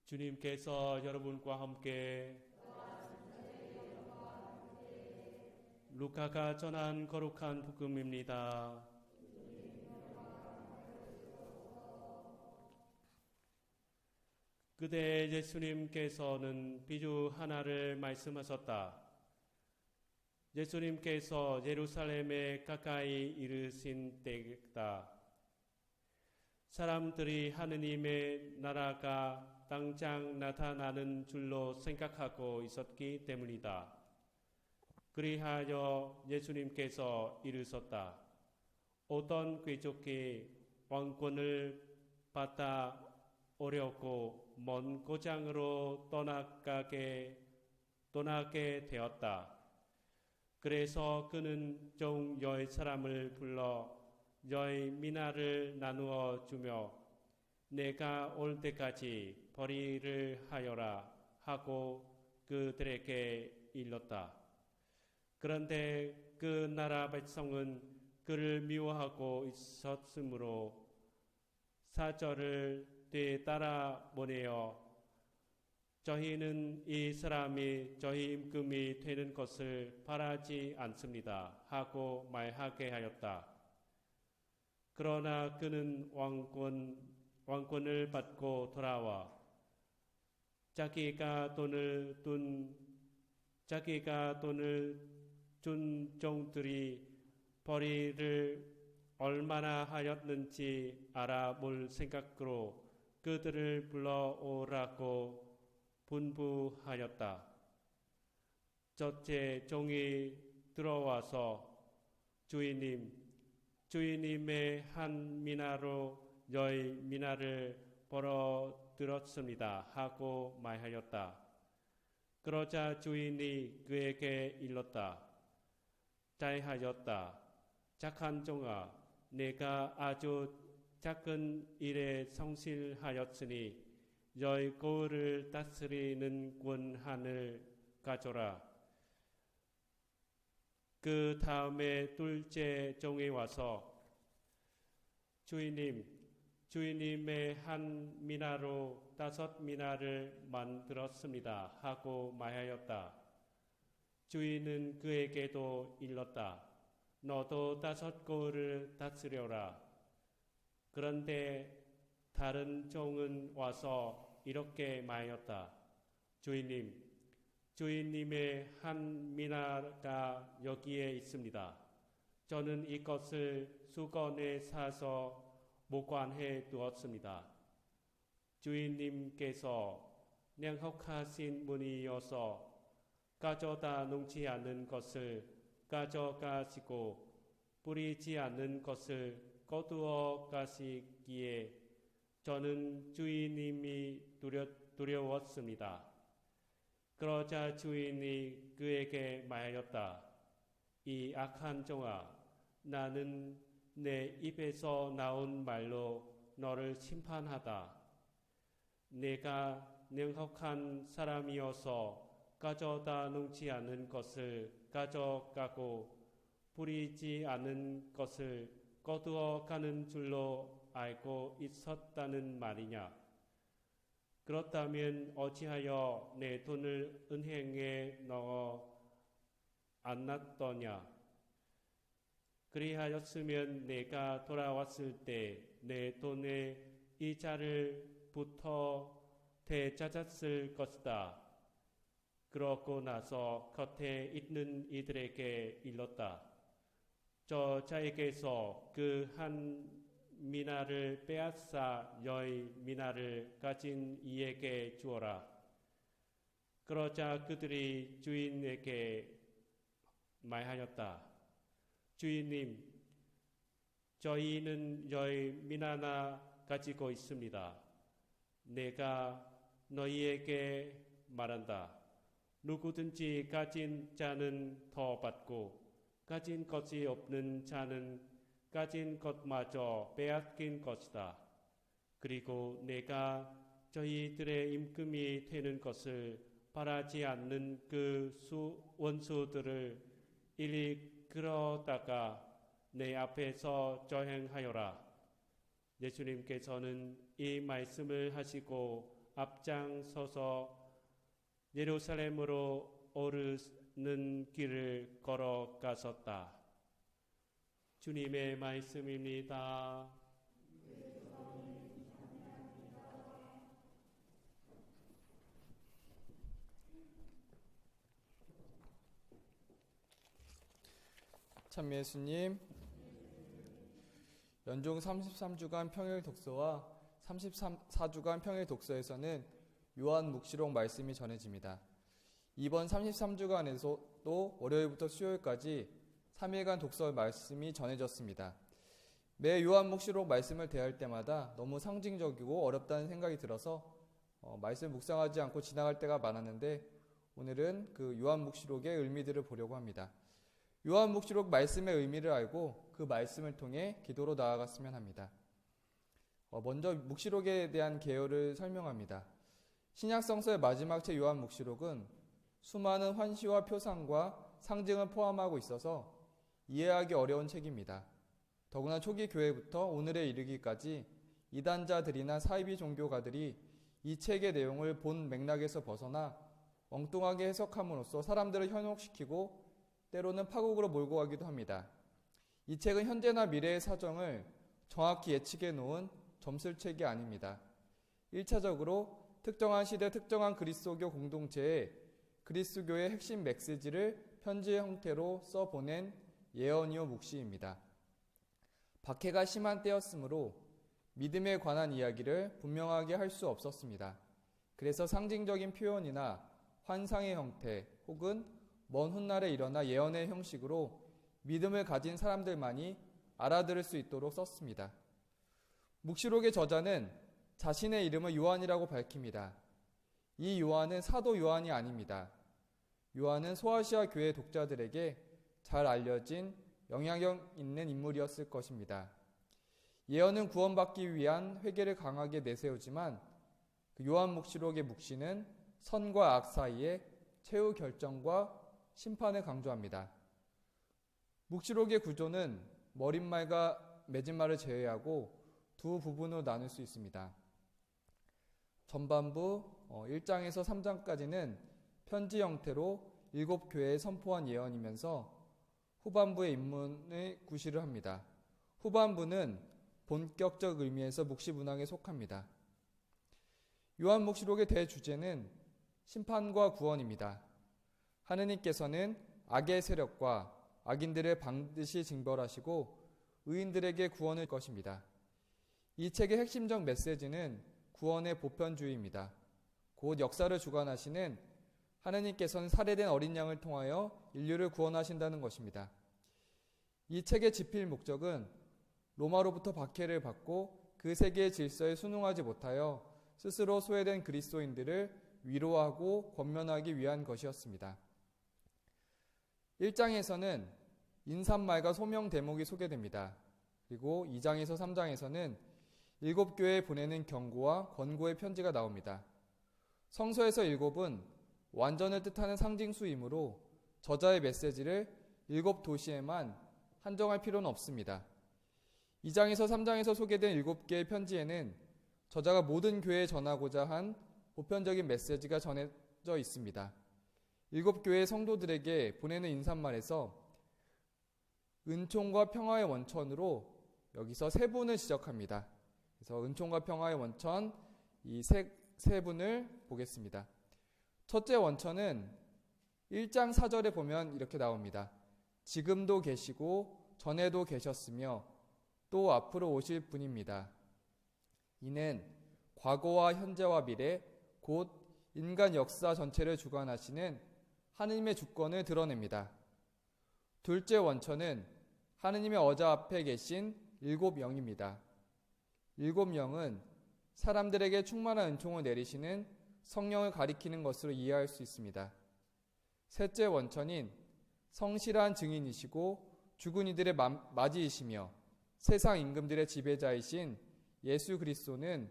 주님께서 여러분과 함께 루카가 전한 거룩한 복음입니다. 그때 예수님께서는 비유 하나를 말씀하셨다. 예수님께서 예루살렘에 가까이 이르신 때다. 사람들이 하느님의 나라가 당장 나타나는 줄로 생각하고 있었기 때문이다. 그리하여 예수님께서 이르셨다. 어떤 귀족이 왕권을 받아 어렵고 먼 고장으로 떠나게 되었다. 그래서 그는 종 10사람을 불러 10미나를 나누어 주며 내가 올 때까지 벌이를 하여라 하고 그들에게 일렀다. 그런데 그 나라 백성은 그를 미워하고 있었으므로 사절을 뒤따라 보내어 저희는 이 사람이 저희 임금이 되는 것을 바라지 않습니다 하고 말하게 하였다. 그러나 그는 왕권을 받고 돌아와 자기가 돈을 준 종들이 벌이를 얼마나 하였는지 알아볼 생각으로 그들을 불러오라고 분부하였다. 첫째 종이 들어와서 주인님의 한 미나로 10미나를 벌어들었습니다 하고 말하였다. 그러자 주인이 그에게 일렀다. 잘하였다. 착한 종아, 내가 아주 작은 일에 성실하였으니 10고을을 다스리는 권한을 가져라. 그 다음에 둘째 종이 와서 주인님의 한 미나로 5미나를 만들었습니다 하고 말하였다. 주인은 그에게도 일렀다. 너도 5고을을 다스려라. 그런데 다른 종은 와서 이렇게 말하였다. 주인님의 한 미나가 여기에 있습니다. 저는 이것을 수건에 사서 보관해 두었습니다. 주인님께서 양혹하신 분이어서 가져다 놓지 않은 것을 가져가시고 뿌리지 않는 것을 거두어 가시기에 저는 주인님이 두려웠습니다. 그러자 주인이 그에게 말하였다. 이 악한 종아, 나는 내 입에서 나온 말로 너를 심판하다. 내가 양혹한 사람이어서 가져다 놓지 않은 것을 가져가고 뿌리지 않은 것을 거두어 가는 줄로 알고 있었다는 말이냐? 그렇다면 어찌하여 내 돈을 은행에 넣어 안 놨더냐? 그리하였으면 내가 돌아왔을 때 내 돈의 이자를 부터 되찾았을 것이다. 그러고 나서 겉에 있는 이들에게 일렀다. 저 자에게서 그 한 미나를 빼앗아 10미나를 가진 이에게 주어라. 그러자 그들이 주인에게 말하였다. 주인님, 저희는 10미나나 가지고 있습니다. 내가 너희에게 말한다. 누구든지 가진 자는 더 받고 가진 것이 없는 자는 가진 것마저 빼앗긴 것이다. 그리고 내가 저희들의 임금이 되는 것을 바라지 않는 그 원수들을 이리 끌어다가 내 앞에서 저행하여라. 예수님께서는 이 말씀을 하시고 앞장서서 예루살렘으로 오르는 길을 걸어갔었다. 주님의 말씀입니다. 참 예수님, 연중 33주간 평일 독서와 34주간 평일 독서에서는 요한 묵시록 말씀이 전해집니다. 이번 33주간에서도 월요일부터 수요일까지 3일간 독서 말씀이 전해졌습니다. 매 요한 묵시록 말씀을 대할 때마다 너무 상징적이고 어렵다는 생각이 들어서 말씀 묵상하지 않고 지나갈 때가 많았는데, 오늘은 그 요한 묵시록의 의미들을 보려고 합니다. 요한 묵시록 말씀의 의미를 알고 그 말씀을 통해 기도로 나아갔으면 합니다. 먼저 묵시록에 대한 개요를 설명합니다. 신약 성서의 마지막 책 요한 묵시록은 수많은 환시와 표상과 상징을 포함하고 있어서 이해하기 어려운 책입니다. 더구나 초기 교회부터 오늘에 이르기까지 이단자들이나 사이비 종교가들이 이 책의 내용을 본 맥락에서 벗어나 엉뚱하게 해석함으로써 사람들을 현혹시키고 때로는 파국으로 몰고 가기도 합니다. 이 책은 현재나 미래의 사정을 정확히 예측해 놓은 점술책이 아닙니다. 1차적으로 특정한 시대 특정한 그리스도교 공동체에 그리스도교의 핵심 메시지를 편지의 형태로 써보낸 예언이요 묵시입니다. 박해가 심한 때였으므로 믿음에 관한 이야기를 분명하게 할 수 없었습니다. 그래서 상징적인 표현이나 환상의 형태 혹은 먼 훗날에 일어나 예언의 형식으로 믿음을 가진 사람들만이 알아들을 수 있도록 썼습니다. 묵시록의 저자는 자신의 이름을 요한이라고 밝힙니다. 이 요한은 사도 요한이 아닙니다. 요한은 소아시아 교회 독자들에게 잘 알려진 영향력 있는 인물이었을 것입니다. 예언은 구원받기 위한 회개를 강하게 내세우지만 그 요한 묵시록의 묵시는 선과 악 사이의 최후 결정과 심판을 강조합니다. 묵시록의 구조는 머릿말과 맺은말을 제외하고 두 부분으로 나눌 수 있습니다. 전반부 1장에서 3장까지는 편지 형태로 7교회에 선포한 예언이면서 후반부의 인문의 구실을 합니다. 후반부는 본격적 의미에서 묵시 문학에 속합니다. 요한 묵시록의 대주제는 심판과 구원입니다. 하느님께서는 악의 세력과 악인들을 반드시 징벌하시고 의인들에게 구원을 것입니다. 이 책의 핵심적 메시지는 구원의 보편주의입니다. 곧 역사를 주관하시는 하느님께서는 살해된 어린 양을 통하여 인류를 구원하신다는 것입니다. 이 책의 집필 목적은 로마로부터 박해를 받고 그 세계의 질서에 순응하지 못하여 스스로 소외된 그리스도인들을 위로하고 권면하기 위한 것이었습니다. 1장에서는 인사말과 소명 대목이 소개됩니다. 그리고 2장에서 3장에서는 7교회에 보내는 경고와 권고의 편지가 나옵니다. 성서에서 7은 완전을 뜻하는 상징수이므로 저자의 메시지를 7도시에만 한정할 필요는 없습니다. 2장에서 3장에서 소개된 7개의 편지에는 저자가 모든 교회에 전하고자 한 보편적인 메시지가 전해져 있습니다. 7교회의 성도들에게 보내는 인사말에서 은총과 평화의 원천으로 여기서 세 분을 지적합니다. 그래서 은총과 평화의 원천, 이 세 분을 보겠습니다. 첫째 원천은 1장 4절에 보면 이렇게 나옵니다. 지금도 계시고 전에도 계셨으며 또 앞으로 오실 분입니다. 이는 과거와 현재와 미래, 곧 인간 역사 전체를 주관하시는 하느님의 주권을 드러냅니다. 둘째 원천은 하느님의 어자 앞에 계신 7영입니다. 7영은 사람들에게 충만한 은총을 내리시는 성령을 가리키는 것으로 이해할 수 있습니다. 셋째 원천인 성실한 증인이시고 죽은 이들의 맞이이시며 세상 임금들의 지배자이신 예수 그리스도는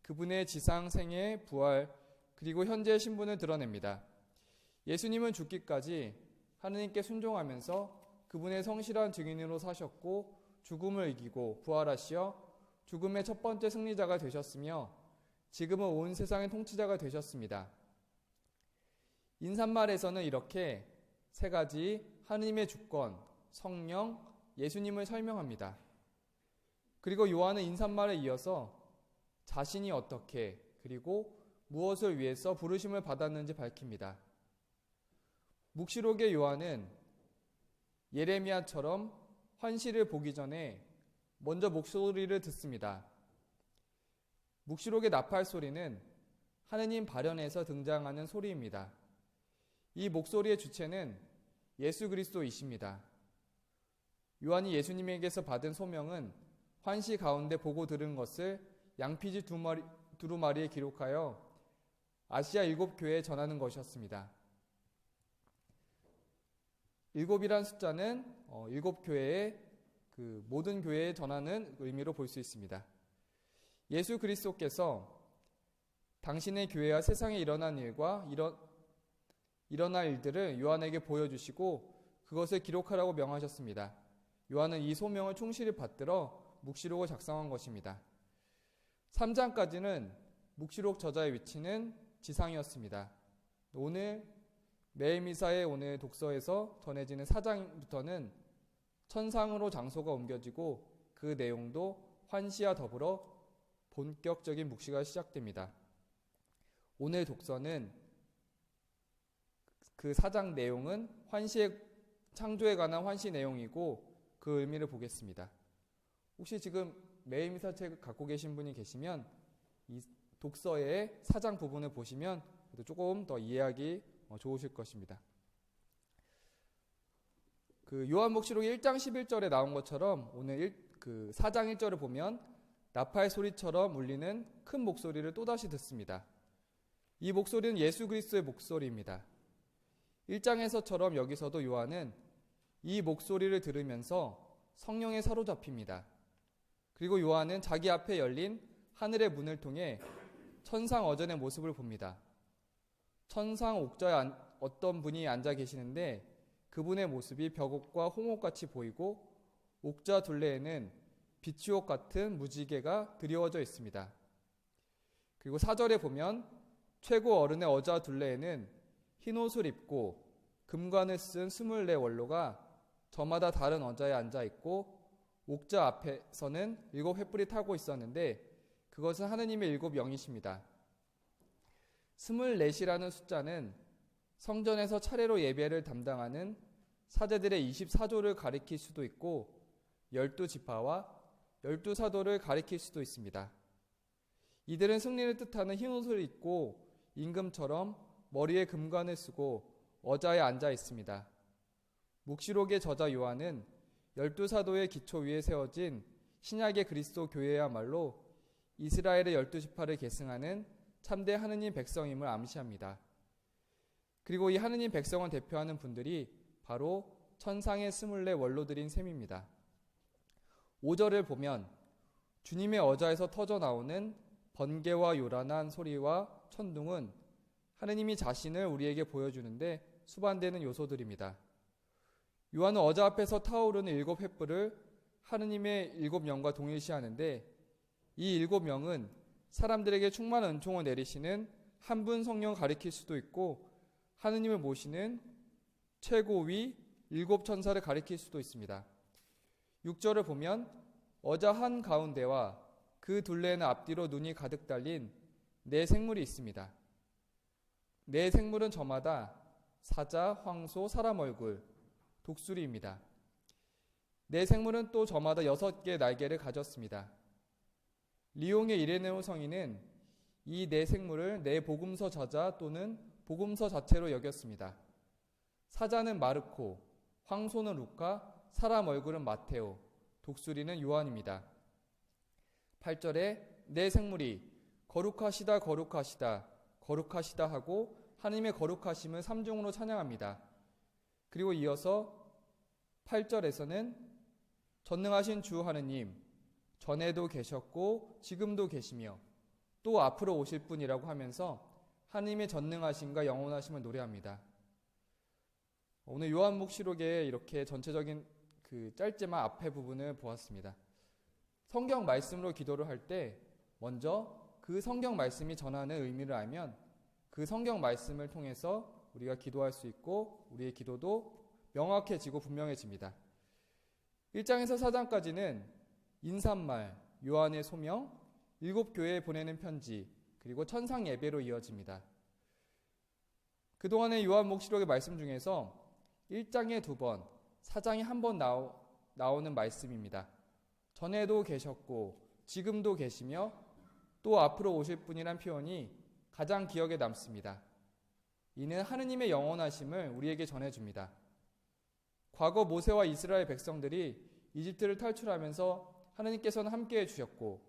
그분의 지상 생애, 부활, 그리고 현재의 신분을 드러냅니다. 예수님은 죽기까지 하느님께 순종하면서 그분의 성실한 증인으로 사셨고 죽음을 이기고 부활하시어 죽음의 첫 번째 승리자가 되셨으며 지금은 온 세상의 통치자가 되셨습니다. 인사말에서는 이렇게 세 가지 하느님의 주권, 성령, 예수님을 설명합니다. 그리고 요한은 인사말에 이어서 자신이 어떻게 그리고 무엇을 위해서 부르심을 받았는지 밝힙니다. 묵시록의 요한은 예레미야처럼 환시를 보기 전에 먼저 목소리를 듣습니다. 묵시록의 나팔 소리는 하느님 발현에서 등장하는 소리입니다. 이 목소리의 주체는 예수 그리스도이십니다. 요한이 예수님에게서 받은 소명은 환시 가운데 보고 들은 것을 양피지 두루마리에 기록하여 아시아 7교회에 전하는 것이었습니다. 7이란 숫자는 7교회의 모든 교회에 전하는 의미로 볼 수 있습니다. 예수 그리스도께서 당신의 교회와 세상에 일어난 일과 일어날 일들을 요한에게 보여주시고 그것을 기록하라고 명하셨습니다. 요한은 이 소명을 충실히 받들어 묵시록을 작성한 것입니다. 3장까지는 묵시록 저자의 위치는 지상이었습니다. 오늘 매일미사의 오늘 독서에서 전해지는 4장부터는 천상으로 장소가 옮겨지고 그 내용도 환시와 더불어 본격적인 묵시가 시작됩니다. 오늘 독서는 그 4장 내용은 창조에 관한 환시 내용이고 그 의미를 보겠습니다. 혹시 지금 매일미사 책 갖고 계신 분이 계시면 이 독서의 4장 부분을 보시면 조금 더 이해하기 좋으실 것입니다. 요한묵시록 1장 11절에 나온 것처럼 오늘 4장 1절을 보면 나팔 소리처럼 울리는 큰 목소리를 또다시 듣습니다. 이 목소리는 예수 그리스도의 목소리입니다. 1장에서처럼 여기서도 요한은 이 목소리를 들으면서 성령에 사로잡힙니다. 그리고 요한은 자기 앞에 열린 하늘의 문을 통해 천상 어전의 모습을 봅니다. 천상 옥좌에 어떤 분이 앉아 계시는데 그분의 모습이 벽옥과 홍옥같이 보이고 옥좌 둘레에는 비추옥 같은 무지개가 드리워져 있습니다. 그리고 4절에 보면 최고 어른의 어좌 둘레에는 흰옷을 입고 금관을 쓴 24원로가 저마다 다른 어좌에 앉아 있고 옥좌 앞에서는 7횃불이 타고 있었는데 그것은 하느님의 7영이십니다. 24이라는 숫자는 성전에서 차례로 예배를 담당하는 사제들의 24조를 가리킬 수도 있고 12지파와 12사도를 가리킬 수도 있습니다. 이들은 승리를 뜻하는 흰옷을 입고 임금처럼 머리에 금관을 쓰고 어좌에 앉아 있습니다. 묵시록의 저자 요한은 12사도의 기초 위에 세워진 신약의 그리스도 교회야말로 이스라엘의 12지파를 계승하는 참대 하느님 백성임을 암시합니다. 그리고 이 하느님 백성을 대표하는 분들이 바로 천상의 24원로들인 셈입니다. 5절을 보면 주님의 어좌에서 터져 나오는 번개와 요란한 소리와 천둥은 하느님이 자신을 우리에게 보여주는데 수반되는 요소들입니다. 요한은 어좌 앞에서 타오르는 7횃불을 하느님의 7영과 동일시하는데 이 7영은 사람들에게 충만한 은총을 내리시는 한 분 성령을 가리킬 수도 있고 하느님을 모시는 최고위 7천사를 가리킬 수도 있습니다. 6절을 보면 어좌 한 가운데와 그 둘레에는 앞뒤로 눈이 가득 달린 4생물이 있습니다. 4생물은 저마다 사자, 황소, 사람 얼굴, 독수리입니다. 4생물은 또 저마다 6개의 날개를 가졌습니다. 리옹의 이레네오 성인은 이 4생물을 복음서 저자 또는 복음서 자체로 여겼습니다. 사자는 마르코, 황소는 루카, 사람 얼굴은 마테오, 독수리는 요한입니다. 8절에 4생물이 거룩하시다 거룩하시다 거룩하시다 하고 하나님의 거룩하심을 삼중으로 찬양합니다. 그리고 이어서 8절에서는 전능하신 주 하느님, 전에도 계셨고 지금도 계시며 또 앞으로 오실 분이라고 하면서 하느님의 전능하심과 영원하심을 노래합니다. 오늘 요한묵시록에 이렇게 전체적인 짧지만 앞에 부분을 보았습니다. 성경 말씀으로 기도를 할 때 먼저 그 성경 말씀이 전하는 의미를 알면 그 성경 말씀을 통해서 우리가 기도할 수 있고 우리의 기도도 명확해지고 분명해집니다. 1장에서 4장까지는 인사말, 요한의 소명, 7교회에 보내는 편지, 그리고 천상 예배로 이어집니다. 그동안의 요한묵시록의 말씀 중에서 1장에 2번, 4장에 1번 나오는 말씀입니다. 전에도 계셨고 지금도 계시며 또 앞으로 오실 분이란 표현이 가장 기억에 남습니다. 이는 하느님의 영원하심을 우리에게 전해줍니다. 과거 모세와 이스라엘 백성들이 이집트를 탈출하면서 하느님께서는 함께해 주셨고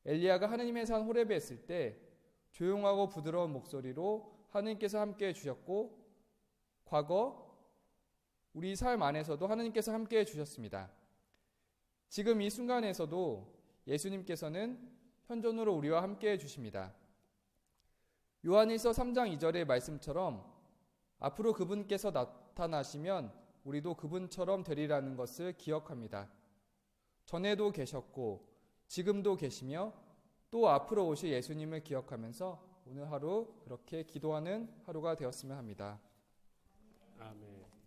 엘리야가 하느님의 산 호렙에 있을 때 조용하고 부드러운 목소리로 하느님께서 함께해 주셨고 과거 우리 삶 안에서도 하느님께서 함께해 주셨습니다. 지금 이 순간에서도 예수님께서는 현존으로 우리와 함께해 주십니다. 요한일서 3장 2절의 말씀처럼 앞으로 그분께서 나타나시면 우리도 그분처럼 되리라는 것을 기억합니다. 전에도 계셨고 지금도 계시며 또 앞으로 오실 예수님을 기억하면서 오늘 하루 그렇게 기도하는 하루가 되었으면 합니다. 아멘.